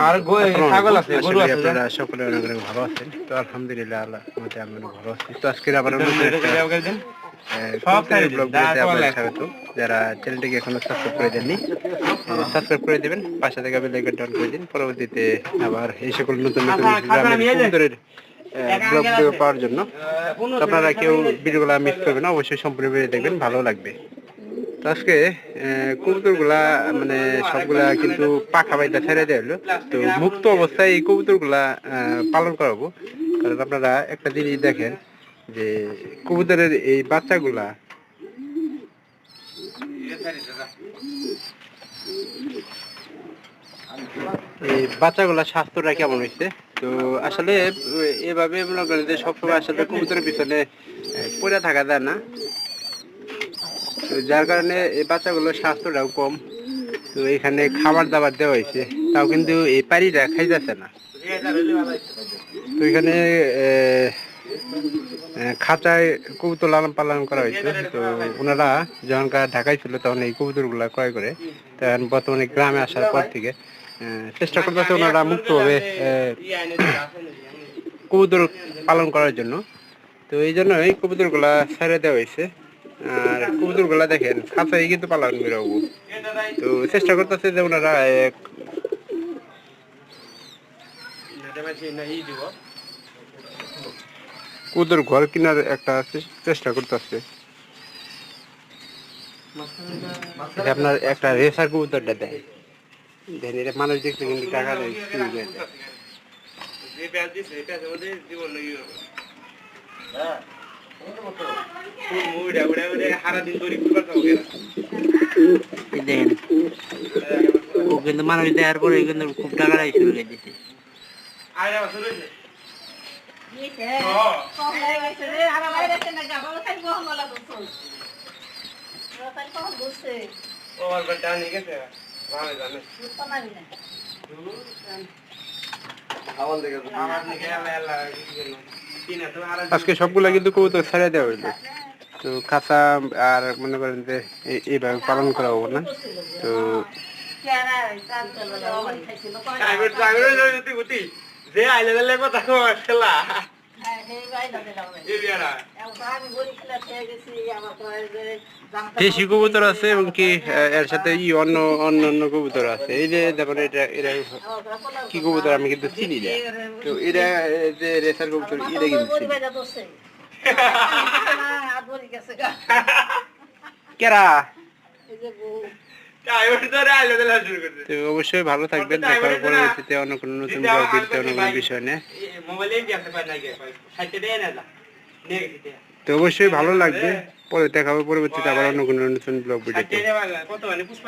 আর ছাগল আছে, গরু আছে। আপনারা সকলে অনেক অনেক ভালো আছেন। তো আলহামদুলিল্লাহ আল্লাহ আমাদের আমি অনেক ভালো আছি। তো আজকে আবার স্বাগত। যারা চ্যানেলটিকে এখনো সাবস্ক্রাইব করে দেননি সাবস্ক্রাইব করে দেবেন, পাশে থেকে বেল আইকন অন করে দিন। পরবর্তীতে আবার এই সকল নতুন নতুন কবুতরের ব্লগ ভিডিও পাওয়ার জন্য আপনারা কেউ ভিডিওগুলো মিস করবেন না, অবশ্যই সম্পূর্ণ ভিডিও দেখবেন, ভালো লাগবে। তো আজকে কবুতরগুলা মানে সবগুলা কিন্তু পাখা বাইতে ছেড়ে দেওয়া হলো। তো মুক্ত অবস্থায় এই কবুতরগুলা পালন করাবো। কারণ আপনারা একটা জিনিস দেখেন যে কবুতরের এই বাচ্চাগুলা স্বাস্থ্যটা কেমন হয়েছে। তো আসলে এভাবে মনে করেন যে সবসময় আসলে কবুতরের পিছনে পড়ে থাকা যায় না, তো যার কারণে এই বাচ্চাগুলোর স্বাস্থ্যটাও কম। তো এখানে খাবার দাবার দেওয়া হয়েছে, তাও কিন্তু এই পাড়িটা খাইতেছে না। তো এখানে খাঁচায় কবুতর লালন পালন করা হয়েছে। তো ওনারা যখন ঢাকায় ছিল তখন এই কবুতরগুলা ক্রয় করে, তখন বর্তমানে গ্রামে আসার পর থেকে চেষ্টা করতেছে ওনারা মুক্তভাবে কবুতর পালন করার জন্য। তো এই জন্য এই কবুতরগুলা ছেড়ে দেওয়া হয়েছে। আর কবুতরগুলা দেখেন খাঁচাই কিন্তু পালন করে হবো। তো চেষ্টা করতেছে যে ওনারা কবুতর ঘর কেনার একটা চেষ্টা করতেছে। আপনার একটা রেসার কবুতরটা দেয় দেন, এটা মানুষ দেখলে কিন্তু টাকা দেয়। কিন্তু মানুষ দেওয়ার পরে কিন্তু খুব টাকা দেয় শুরু করে দিচ্ছে। আজকে সবগুলা কিন্তু কবুতর ছেড়ে দেওয়া হইলো। তো খাঁচা আর মনে করেন যে এইভাবে পালন করা হবো না। তো দেশি কবুতর আছে এবং কি এর সাথে অন্য অন্য কবুতর আছে। এই যে যেমন এটা এরা কি কবুতর আমি কিন্তু চিনি না। তো এরা যে রেসার কবুতর এটা কিন্তু চিনি। কেরা তো অবশ্যই ভালো থাকবেন। দেখা হবে পরবর্তীতে অন্য কোনো নতুন ভিডিওতে অন্য কোনো বিষয় নিয়ে। তো অবশ্যই ভালো লাগবে। পরে দেখা হবে পরবর্তীতে আবার অন্য কোনো নতুন ব্লগ ভিডিওতে।